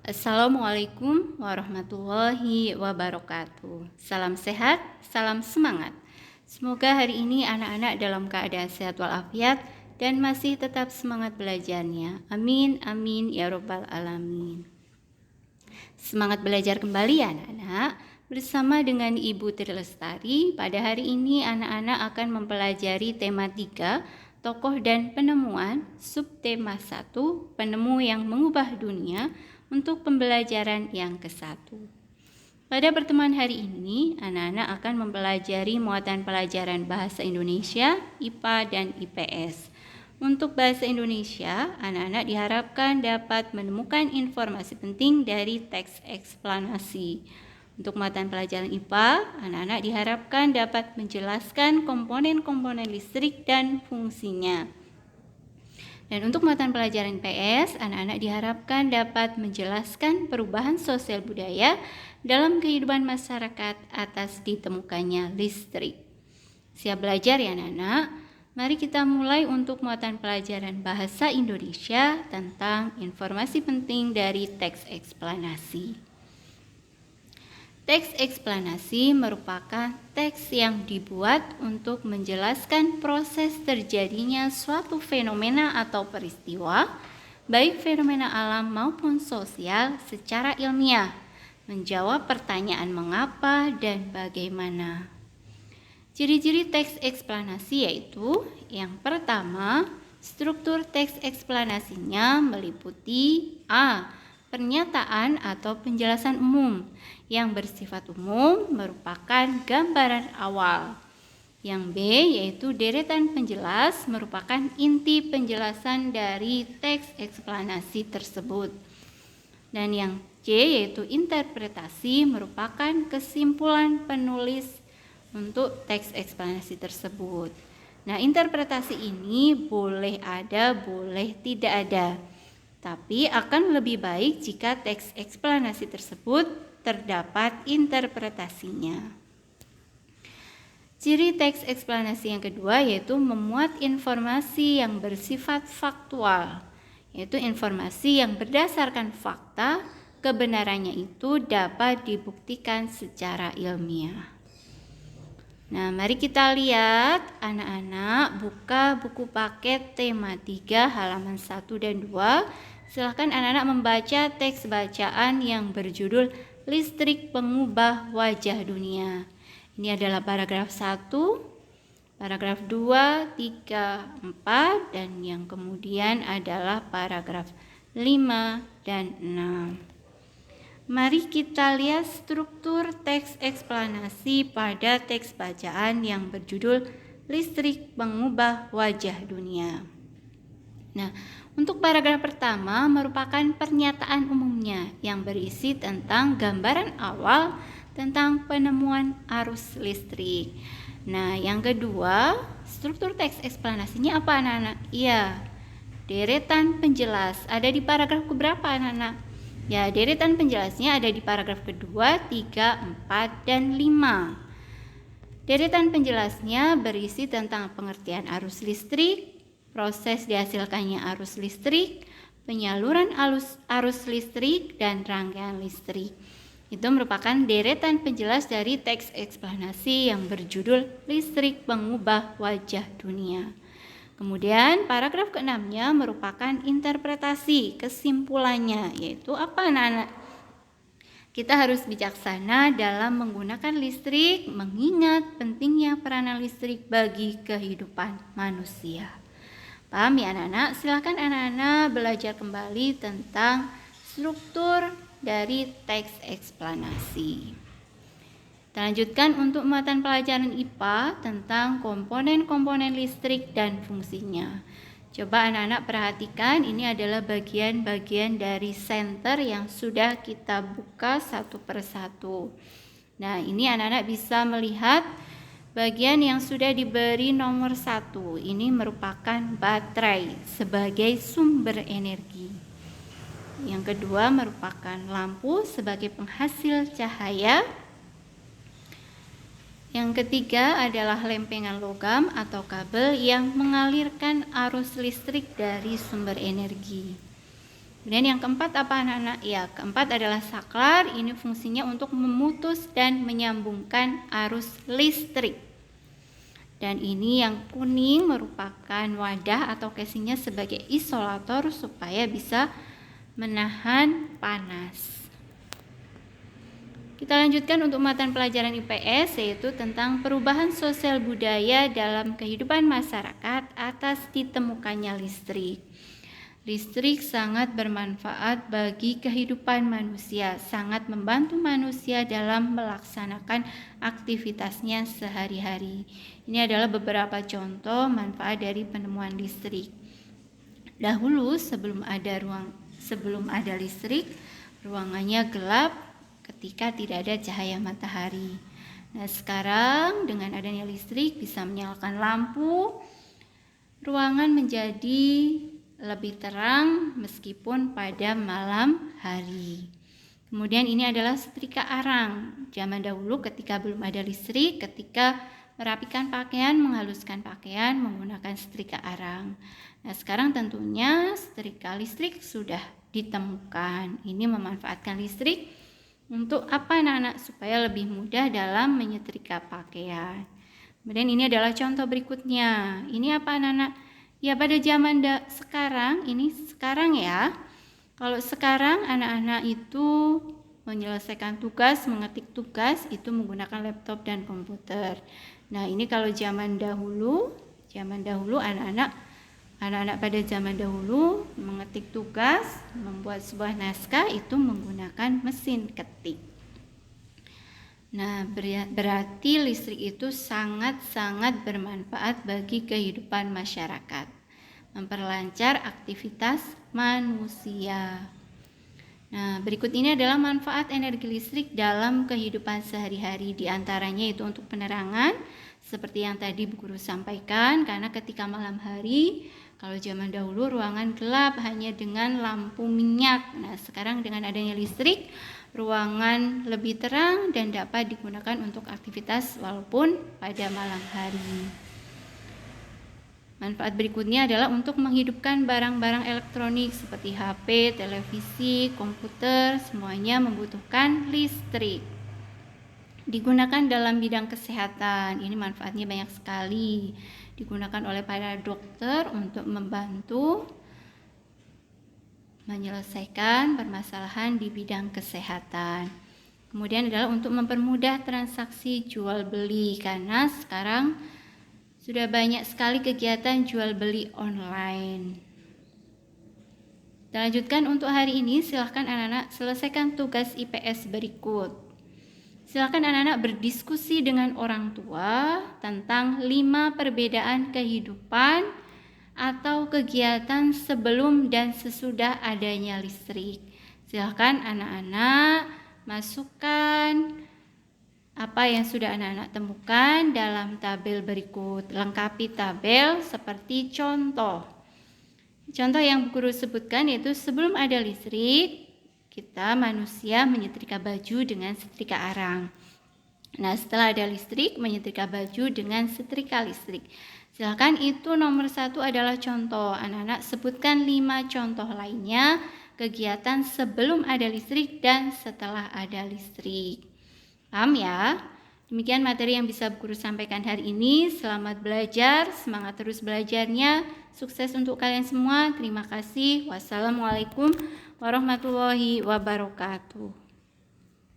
Assalamualaikum warahmatullahi wabarakatuh. Salam sehat, salam semangat. Semoga hari ini anak-anak dalam keadaan sehat walafiat dan masih tetap semangat belajarnya. Amin, amin, ya robbal alamin. Semangat belajar kembali ya anak-anak. Bersama dengan Ibu Tri Lestari, pada hari ini anak-anak akan mempelajari tema 3, tokoh dan penemuan, subtema 1, penemu yang mengubah dunia, untuk pembelajaran yang ke-1. Pada pertemuan hari ini, anak-anak akan mempelajari muatan pelajaran Bahasa Indonesia, IPA, dan IPS. Untuk Bahasa Indonesia, anak-anak diharapkan dapat menemukan informasi penting dari teks eksplanasi. Untuk muatan pelajaran IPA, anak-anak diharapkan dapat menjelaskan komponen-komponen listrik dan fungsinya. Dan untuk muatan pelajaran PS, anak-anak diharapkan dapat menjelaskan perubahan sosial budaya dalam kehidupan masyarakat atas ditemukannya listrik. Siap belajar ya anak-anak? Mari kita mulai untuk muatan pelajaran Bahasa Indonesia tentang informasi penting dari teks eksplanasi. Teks eksplanasi merupakan teks yang dibuat untuk menjelaskan proses terjadinya suatu fenomena atau peristiwa, baik fenomena alam maupun sosial secara ilmiah, menjawab pertanyaan mengapa dan bagaimana. Ciri-ciri teks eksplanasi yaitu yang pertama, struktur teks eksplanasinya meliputi A. Pernyataan atau penjelasan umum. Yang bersifat umum merupakan gambaran awal. Yang B yaitu deretan penjelas merupakan inti penjelasan dari teks eksplanasi tersebut. Dan yang C yaitu interpretasi merupakan kesimpulan penulis untuk teks eksplanasi tersebut. Nah, interpretasi ini boleh ada, boleh tidak ada. Tapi akan lebih baik jika teks eksplanasi tersebut terdapat interpretasinya. Ciri teks eksplanasi yang kedua yaitu memuat informasi yang bersifat faktual, yaitu informasi yang berdasarkan fakta, kebenarannya itu dapat dibuktikan secara ilmiah. Nah, mari kita lihat anak-anak buka buku paket tema 3 halaman 1 dan 2. Silakan anak-anak membaca teks bacaan yang berjudul Listrik Pengubah Wajah Dunia. Ini adalah paragraf 1, paragraf 2, 3, 4, dan yang kemudian adalah paragraf 5 dan 6. Mari kita lihat struktur teks eksplanasi pada teks bacaan yang berjudul Listrik Pengubah Wajah Dunia. Nah, untuk paragraf pertama merupakan pernyataan umumnya yang berisi tentang gambaran awal tentang penemuan arus listrik. Nah, yang kedua, struktur teks eksplanasinya apa anak-anak? Iya, deretan penjelas. Ada di paragraf keberapa anak-anak? Ya, deretan penjelasnya ada di paragraf kedua, 3, 4, dan 5. Deretan penjelasnya berisi tentang pengertian arus listrik, proses dihasilkannya arus listrik, penyaluran arus listrik, dan rangkaian listrik. Itu merupakan deretan penjelas dari teks eksplanasi yang berjudul Listrik Pengubah Wajah Dunia. Kemudian paragraf ke-6-nya merupakan interpretasi kesimpulannya, yaitu apa anak-anak? Kita harus bijaksana dalam menggunakan listrik, mengingat pentingnya peranan listrik bagi kehidupan manusia. Paham ya anak-anak? Silakan anak-anak belajar kembali tentang struktur dari teks eksplanasi. Kita lanjutkan untuk muatan pelajaran IPA tentang komponen-komponen listrik dan fungsinya. Coba anak-anak perhatikan, ini adalah bagian-bagian dari senter yang sudah kita buka satu persatu. Nah, ini anak-anak bisa melihat bagian yang sudah diberi nomor 1. Ini merupakan baterai sebagai sumber energi. Yang kedua merupakan lampu sebagai penghasil cahaya. Yang ketiga adalah lempengan logam atau kabel yang mengalirkan arus listrik dari sumber energi. Kemudian yang keempat apa anak-anak? Ya, keempat adalah saklar. Ini fungsinya untuk memutus dan menyambungkan arus listrik. Dan ini yang kuning merupakan wadah atau casingnya sebagai isolator supaya bisa menahan panas. Kita lanjutkan untuk mata pelajaran IPS, yaitu tentang perubahan sosial budaya dalam kehidupan masyarakat atas ditemukannya listrik. Listrik sangat bermanfaat bagi kehidupan manusia, sangat membantu manusia dalam melaksanakan aktivitasnya sehari-hari. Ini adalah beberapa contoh manfaat dari penemuan listrik. Dahulu sebelum ada listrik, ruangannya gelap ketika tidak ada cahaya matahari. Nah, sekarang dengan adanya listrik bisa menyalakan lampu, ruangan menjadi lebih terang meskipun pada malam hari. Kemudian ini adalah setrika arang. Zaman dahulu ketika belum ada listrik, ketika merapikan pakaian, menghaluskan pakaian menggunakan setrika arang. Nah, sekarang tentunya setrika listrik sudah ditemukan. Ini memanfaatkan listrik untuk apa anak-anak? Supaya lebih mudah dalam menyetrika pakaian. Kemudian ini adalah contoh berikutnya. Ini apa anak-anak? Ya, pada zaman sekarang, ini sekarang ya. Kalau sekarang anak-anak itu menyelesaikan tugas, mengetik tugas itu menggunakan laptop dan komputer. Nah, ini kalau zaman dahulu anak-anak pada zaman dahulu mengetik tugas, membuat sebuah naskah itu menggunakan mesin ketik. Nah, berarti listrik itu sangat-sangat bermanfaat bagi kehidupan masyarakat, memperlancar aktivitas manusia. Nah, berikut ini adalah manfaat energi listrik dalam kehidupan sehari-hari. Di antaranya itu untuk penerangan, seperti yang tadi Bu Guru sampaikan, karena ketika malam hari, kalau zaman dahulu ruangan gelap hanya dengan lampu minyak. Nah, sekarang dengan adanya listrik, ruangan lebih terang dan dapat digunakan untuk aktivitas walaupun pada malam hari. Manfaat berikutnya adalah untuk menghidupkan barang-barang elektronik seperti HP, televisi, komputer, semuanya membutuhkan listrik. Digunakan dalam bidang kesehatan, ini manfaatnya banyak sekali. Digunakan oleh para dokter untuk membantu menyelesaikan permasalahan di bidang kesehatan. Kemudian adalah untuk mempermudah transaksi jual beli, karena sekarang sudah banyak sekali kegiatan jual beli online. Kita lanjutkan untuk hari ini. Silahkan anak-anak selesaikan tugas IPS berikut. Silakan anak-anak berdiskusi dengan orang tua tentang 5 perbedaan kehidupan atau kegiatan sebelum dan sesudah adanya listrik. Silakan anak-anak masukkan apa yang sudah anak-anak temukan dalam tabel berikut. Lengkapi tabel seperti contoh. Contoh yang Bu Guru sebutkan yaitu sebelum ada listrik, kita manusia menyetrika baju dengan setrika arang. Nah, setelah ada listrik, menyetrika baju dengan setrika listrik. Silakan, itu nomor 1 adalah contoh. Anak-anak sebutkan 5 contoh lainnya, kegiatan sebelum ada listrik dan setelah ada listrik. Paham ya? Demikian materi yang bisa Bu Guru sampaikan hari ini. Selamat belajar, semangat terus belajarnya. Sukses untuk kalian semua. Terima kasih. Wassalamualaikum warahmatullahi wabarakatuh.